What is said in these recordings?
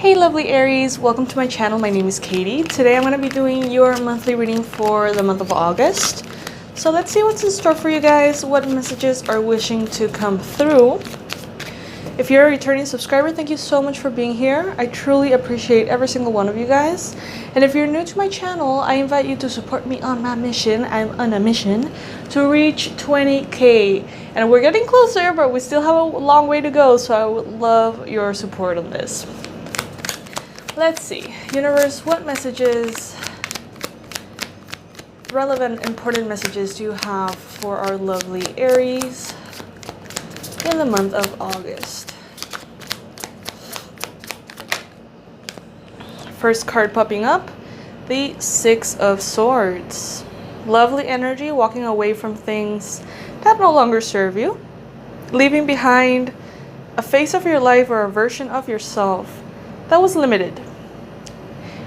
Hey lovely Aries, welcome to my channel. My name is Katie. Today I'm going to be doing your monthly reading for the month of August. So let's see what's in store for you guys, what messages are wishing to come through. If you're a returning subscriber, thank you so much for being here. I truly appreciate every single one of you guys. And if you're new to my channel, I invite you to support me on my mission. I'm on a mission to reach 20K. And we're getting closer, but we still have a long way to go. So I would love your support on this. Let's see, universe, what messages, relevant, important messages do you have for our lovely Aries in the month of August? First card popping up, the Six of Swords. Lovely energy, walking away from things that no longer serve you, leaving behind a phase of your life or a version of yourself that was limited.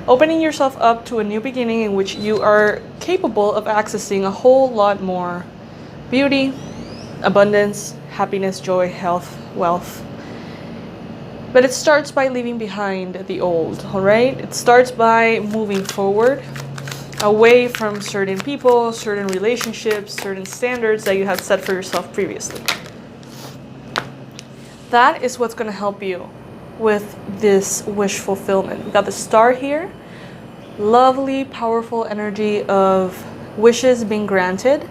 Opening yourself up to a new beginning in which you are capable of accessing a whole lot more beauty, abundance, happiness, joy, health, wealth. But it starts by leaving behind the old, all right? It starts by moving forward, away from certain people, certain relationships, certain standards that you have set for yourself previously. That is what's going to help you with this wish fulfillment. We got the Star here. Lovely, powerful energy of wishes being granted,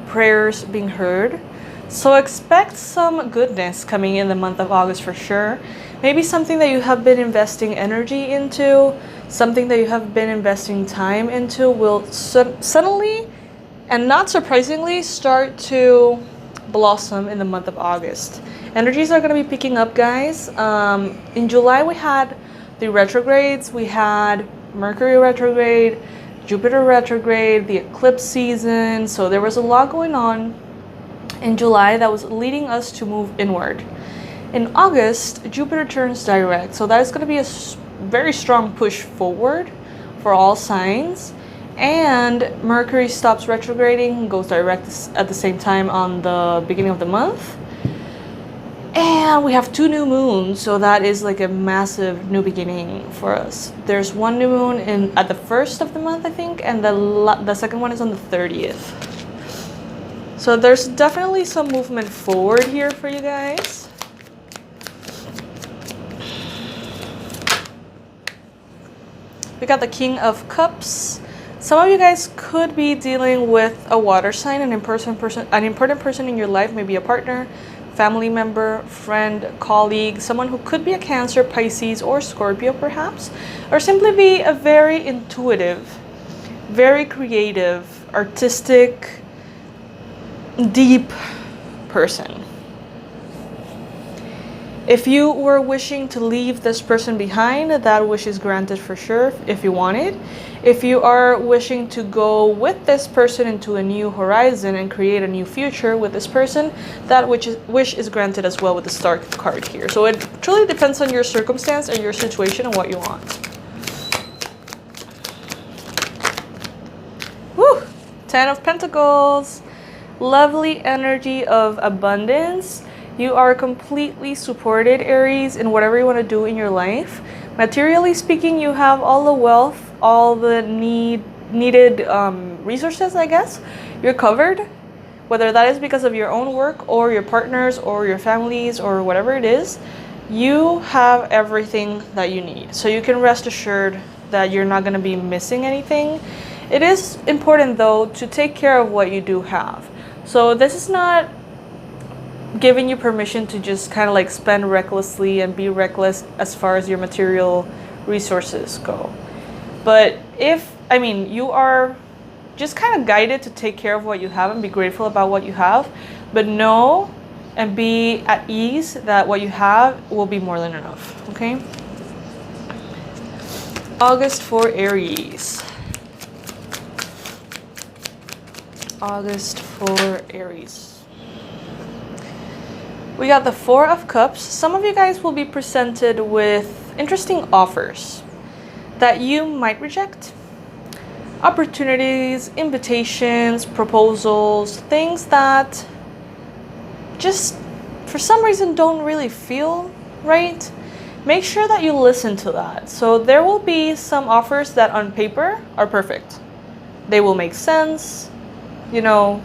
prayers being heard. So expect some goodness coming in the month of August for sure. Maybe something that you have been investing energy into, something that you have been investing time into will suddenly and not surprisingly start to blossom in the month of August. Energies are going to be picking up, guys. In July, we had the retrogrades. We had Mercury retrograde, Jupiter retrograde, the eclipse season. So there was a lot going on in July that was leading us to move inward. In August, Jupiter turns direct. So that is going to be a very strong push forward for all signs. And Mercury stops retrograding, goes direct at the same time on the beginning of the month. And we have 2 new moons, so that is like a massive new beginning for us. There's one new moon at the first of the month, I think, and the second one is on the 30th. So there's definitely some movement forward here for you guys. We got the King of Cups. Some of you guys could be dealing with a water sign, an important person in your life, maybe a partner, family member, friend, colleague, someone who could be a Cancer, Pisces, or Scorpio perhaps, or simply be a very intuitive, very creative, artistic, deep person. If you were wishing to leave this person behind, that wish is granted for sure if you want it. If you are wishing to go with this person into a new horizon and create a new future with this person, that wish is granted as well with the Star card here. So it truly depends on your circumstance and your situation and what you want. Woo! 10 of Pentacles. Lovely energy of abundance. You are completely supported, Aries, in whatever you want to do in your life. Materially speaking, you have all the wealth, all the needed resources, I guess. You're covered, whether that is because of your own work or your partners or your families or whatever it is. You have everything that you need. So you can rest assured that you're not going to be missing anything. It is important, though, to take care of what you do have. So this is not giving you permission to just kind of like spend recklessly and be reckless as far as your material resources go. But you are just kind of guided to take care of what you have and be grateful about what you have, but know and be at ease that what you have will be more than enough, okay? August for Aries. August for Aries. We got the 4 of Cups. Some of you guys will be presented with interesting offers that you might reject. Opportunities, invitations, proposals, things that just for some reason don't really feel right. make sure that you listen to that. So there will be some offers that on paper are perfect. They will make sense. You know,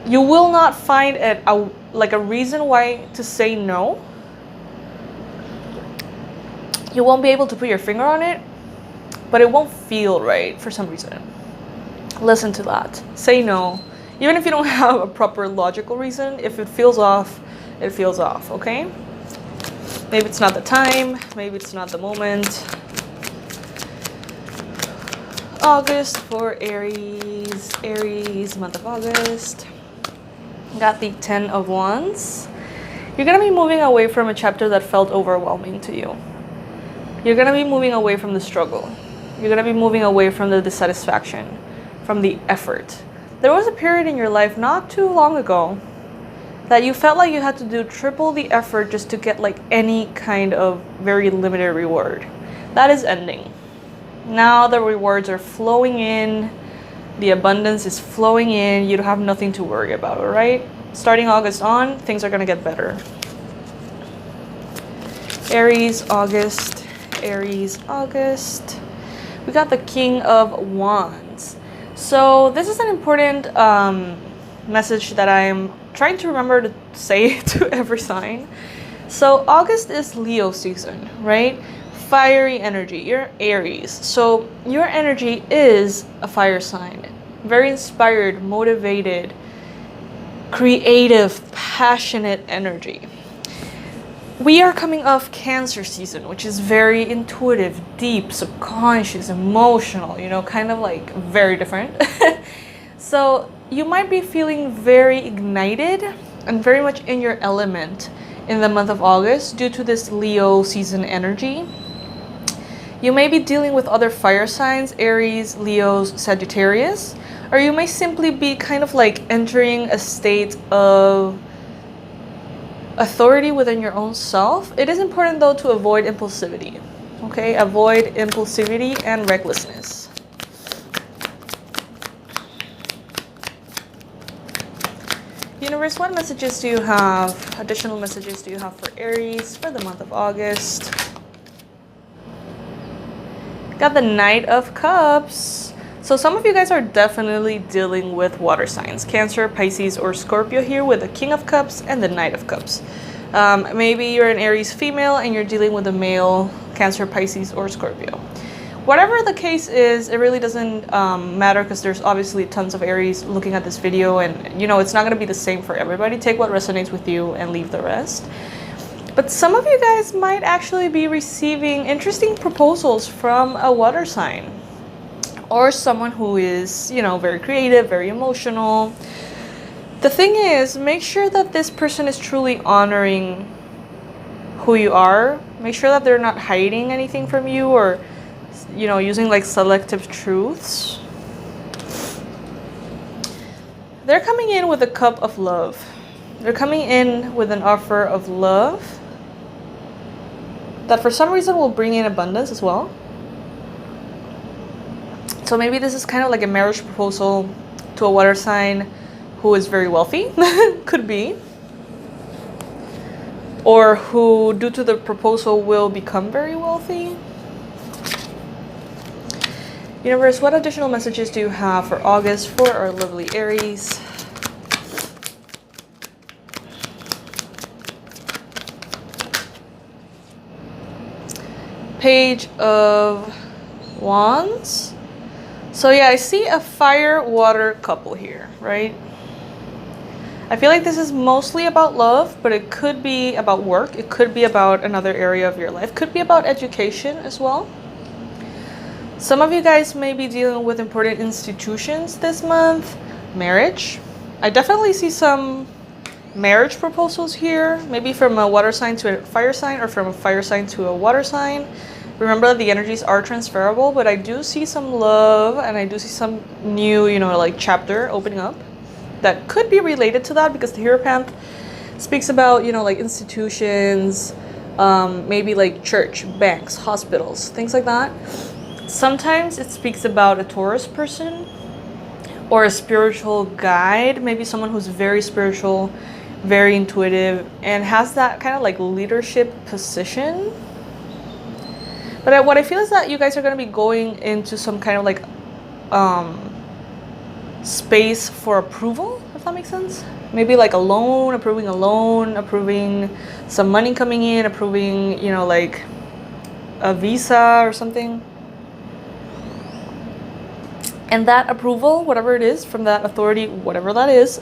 you will not find a reason why to say no. You won't be able to put your finger on it, but it won't feel right for some reason. Listen to that. Say no. Even if you don't have a proper logical reason, if it feels off, it feels off, okay? Maybe it's not the time, maybe it's not the moment. August for Aries. Aries, month of August. Got the 10 of Wands. You're going to be moving away from a chapter that felt overwhelming to you. You're going to be moving away from the struggle. You're going to be moving away from the dissatisfaction, from the effort. There was a period in your life not too long ago that you felt like you had to do triple the effort just to get like any kind of very limited reward. That is ending. Now the rewards are flowing in. The abundance is flowing in. You don't have nothing to worry about, all right? Starting August on, things are going to get better. Aries, August. Aries, August. We got the King of Wands. So this is an important message that I'm trying to remember to say to every sign. So August is Leo season, right? Fiery energy. You're Aries. So your energy is a fire sign. Very inspired, motivated, creative, passionate energy. We are coming off Cancer season, which is very intuitive, deep, subconscious, emotional, you know, kind of like very different. So you might be feeling very ignited and very much in your element in the month of August due to this Leo season energy. You may be dealing with other fire signs, Aries, Leos, Sagittarius, or you may simply be kind of like entering a state of authority within your own self. It is important though to avoid impulsivity. Okay, avoid impulsivity and recklessness. Universe, what messages do you have? Additional messages do you have for Aries for the month of August? Got the Knight of Cups. So some of you guys are definitely dealing with water signs, Cancer, Pisces, or Scorpio here with the King of Cups and the Knight of Cups. Maybe you're an Aries female and you're dealing with a male, Cancer, Pisces, or Scorpio. Whatever the case is, it really doesn't matter because there's obviously tons of Aries looking at this video, and you know it's not going to be the same for everybody. Take what resonates with you and leave the rest. But some of you guys might actually be receiving interesting proposals from a water sign or someone who is, you know, very creative, very emotional. The thing is, make sure that this person is truly honoring who you are. Make sure that they're not hiding anything from you or, you know, using like selective truths. They're coming in with a cup of love. They're coming in with an offer of love that for some reason will bring in abundance as well. So maybe this is kind of like a marriage proposal to a water sign who is very wealthy, could be. Or who, due to the proposal, will become very wealthy. Universe, what additional messages do you have for August for our lovely Aries? Page of Wands. So yeah, I see a fire-water couple here, right? I feel like this is mostly about love, but it could be about work. It could be about another area of your life. Could be about education as well. Some of you guys may be dealing with important institutions this month. Marriage. I definitely see some marriage proposals here. Maybe from a water sign to a fire sign or from a fire sign to a water sign. Remember that the energies are transferable, but I do see some love and I do see some new, you know, like chapter opening up that could be related to that because the Hierophant speaks about, you know, like institutions, maybe like church, banks, hospitals, things like that. Sometimes it speaks about a Taurus person or a spiritual guide, maybe someone who's very spiritual, very intuitive, and has that kind of like leadership position. But what I feel is that you guys are going to be going into some kind of like space for approval, if that makes sense. Maybe like a loan, approving some money coming in, approving, you know, like a visa or something. And that approval, whatever it is, from that authority, whatever that is,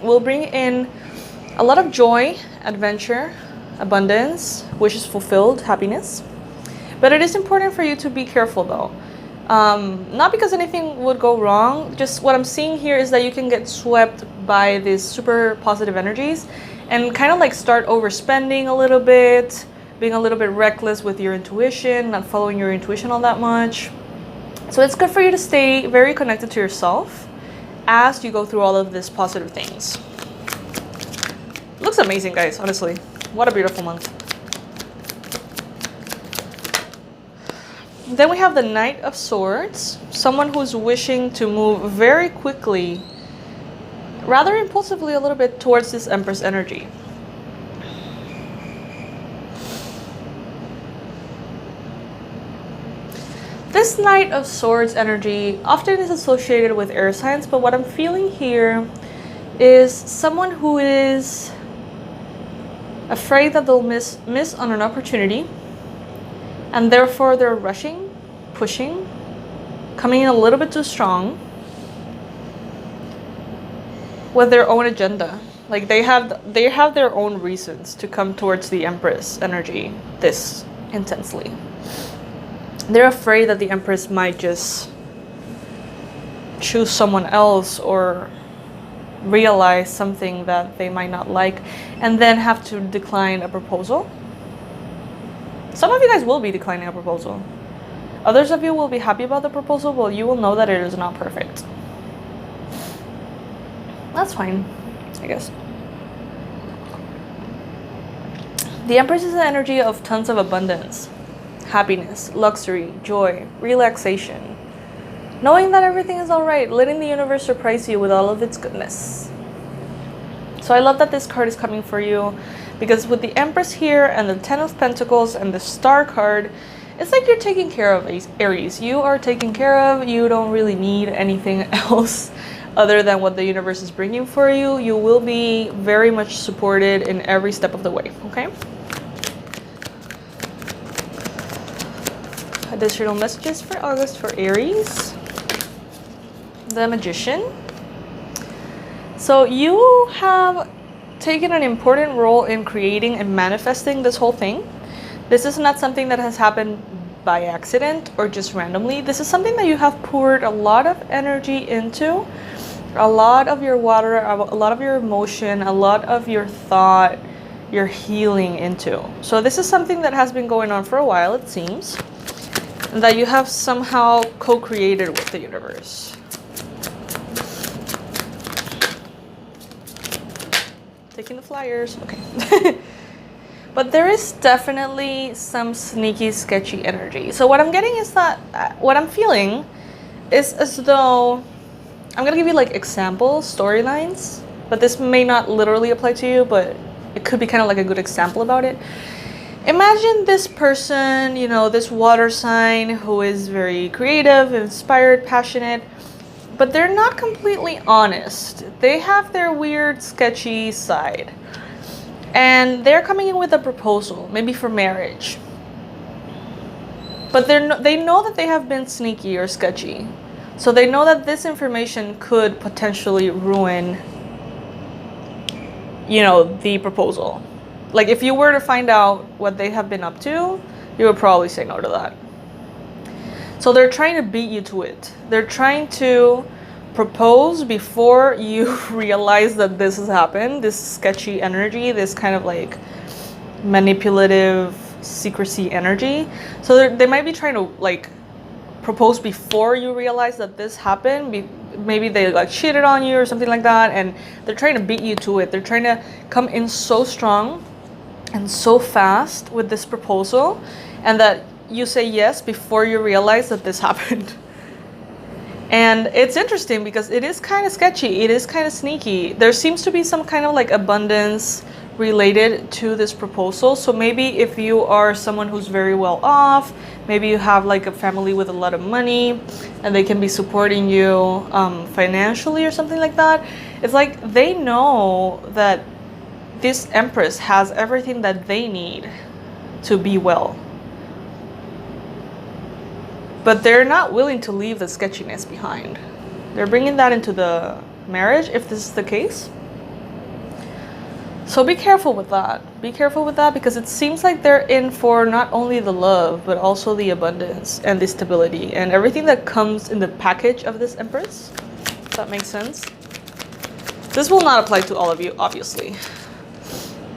will bring in a lot of joy, adventure, abundance, wishes fulfilled, happiness. But it is important for you to be careful though. Not because anything would go wrong, just what I'm seeing here is that you can get swept by these super positive energies and kind of like start overspending a little bit, being a little bit reckless with your intuition, not following your intuition all that much. So it's good for you to stay very connected to yourself as you go through all of these positive things. Looks amazing, guys, honestly. What a beautiful month. Then we have the Knight of Swords, someone who's wishing to move very quickly, rather impulsively a little bit, towards this Empress energy. This Knight of Swords energy often is associated with air signs, but what I'm feeling here is someone who is afraid that they'll miss on an opportunity, and therefore they're rushing, pushing, coming in a little bit too strong with their own agenda. Like they have their own reasons to come towards the Empress energy this intensely. They're afraid that the Empress might just choose someone else or realize something that they might not like and then have to decline a proposal. Some of you guys will be declining a proposal. Others of you will be happy about the proposal, but you will know that it is not perfect. That's fine, I guess. The Empress is the energy of tons of abundance, happiness, luxury, joy, relaxation. Knowing that everything is alright, letting the universe surprise you with all of its goodness. So I love that this card is coming for you, because with the Empress here and the Ten of Pentacles and the Star card, it's like you're taking care of, Aries. You are taken care of. You don't really need anything else other than what the universe is bringing for you. You will be very much supported in every step of the way, okay? Additional messages for August for Aries. The Magician. So you have taken an important role in creating and manifesting this whole thing. This is not something that has happened by accident or just randomly. This is something that you have poured a lot of energy into, a lot of your water, a lot of your emotion, a lot of your thought, your healing into. So this is something that has been going on for a while, it seems, that you have somehow co-created with the universe. Taking the flyers, okay. But there is definitely some sneaky, sketchy energy. So what I'm getting is that, what I'm feeling is as though, I'm gonna give you like examples, storylines, but this may not literally apply to you, but it could be kind of like a good example about it. Imagine this person, you know, this water sign who is very creative, inspired, passionate, but they're not completely honest. They have their weird, sketchy side. And they're coming in with a proposal, maybe for marriage. But they know that they have been sneaky or sketchy. So they know that this information could potentially ruin, you know, the proposal. Like if you were to find out what they have been up to, you would probably say no to that. So they're trying to beat you to it. They're trying to propose before you realize that this has happened, this sketchy energy, this kind of like manipulative secrecy energy. So they might be trying to like propose before you realize that this happened. Maybe they like cheated on you or something like that, and they're trying to beat you to it. They're trying to come in so strong and so fast with this proposal, and that you say yes before you realize that this happened. And it's interesting because it is kind of sketchy. It is kind of sneaky. There seems to be some kind of like abundance related to this proposal. So maybe if you are someone who's very well off, maybe you have like a family with a lot of money and they can be supporting you financially or something like that. It's like they know that this Empress has everything that they need to be well. But they're not willing to leave the sketchiness behind. They're bringing that into the marriage if this is the case. So be careful with that. Be careful with that because it seems like they're in for not only the love, but also the abundance and the stability and everything that comes in the package of this Empress. If that makes sense. This will not apply to all of you, obviously.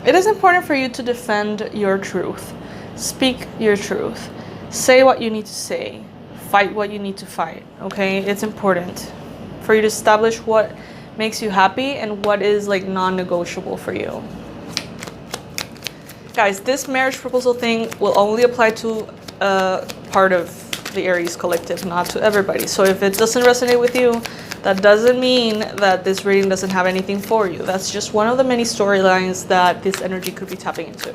It is important for you to defend your truth. Speak your truth. Say what you need to say. Fight what you need to fight, okay? It's important for you to establish what makes you happy and what is like non-negotiable for you. Guys, this marriage proposal thing will only apply to part of the Aries collective, not to everybody. So if it doesn't resonate with you, that doesn't mean that this reading doesn't have anything for you. That's just one of the many storylines that this energy could be tapping into.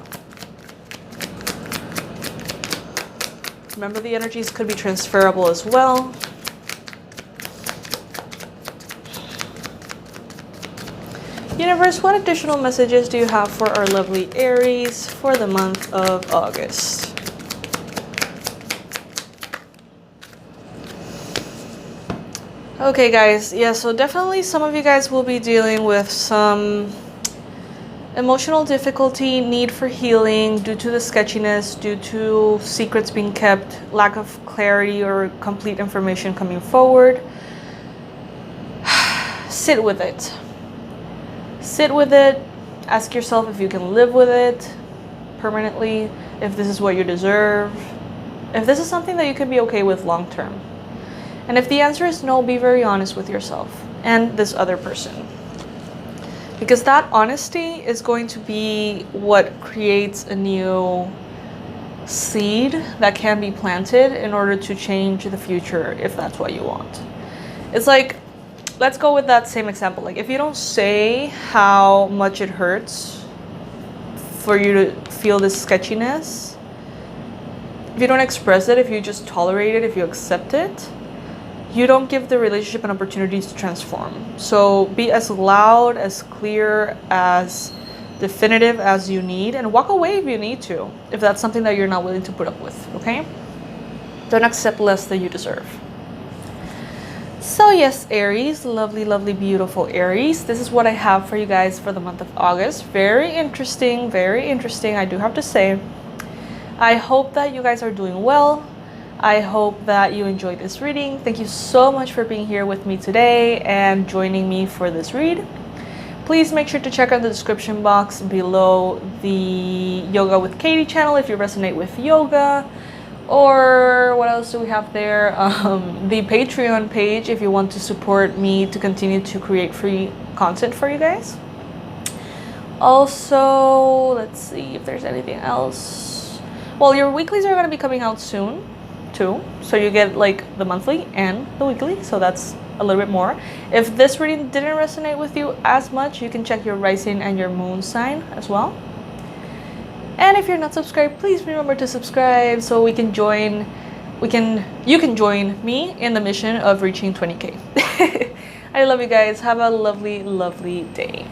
Remember, the energies could be transferable as well. Universe, what additional messages do you have for our lovely Aries for the month of August? Okay, guys. Yeah, so definitely some of you guys will be dealing with some emotional difficulty, need for healing due to the sketchiness, due to secrets being kept, lack of clarity or complete information coming forward. Sit with it. Sit with it. Ask yourself if you can live with it permanently, if this is what you deserve, if this is something that you can be okay with long term. And if the answer is no, be very honest with yourself and this other person. Because that honesty is going to be what creates a new seed that can be planted in order to change the future if that's what you want. It's like, let's go with that same example. Like if you don't say how much it hurts for you to feel this sketchiness, if you don't express it, if you just tolerate it, if you accept it, you don't give the relationship an opportunity to transform. So be as loud, as clear, as definitive as you need, and walk away if you need to, if that's something that you're not willing to put up with, okay? Don't accept less than you deserve. So yes, Aries, lovely, lovely, beautiful Aries. This is what I have for you guys for the month of August. Very interesting, I do have to say. I hope that you guys are doing well. I hope that you enjoyed this reading. Thank you so much for being here with me today and joining me for this read. Please make sure to check out the description box below the Yoga with Katie channel if you resonate with yoga. Or what else do we have there? The Patreon page if you want to support me to continue to create free content for you guys. Also, let's see if there's anything else. Well, your weeklies are going to be coming out soon too, so you get like the monthly and the weekly, so that's a little bit more. If this reading didn't resonate with you as much, you can check your rising and your moon sign as well. And if you're not subscribed, please remember to subscribe so you can join me in the mission of reaching 20K. I love you guys. Have a lovely, lovely day.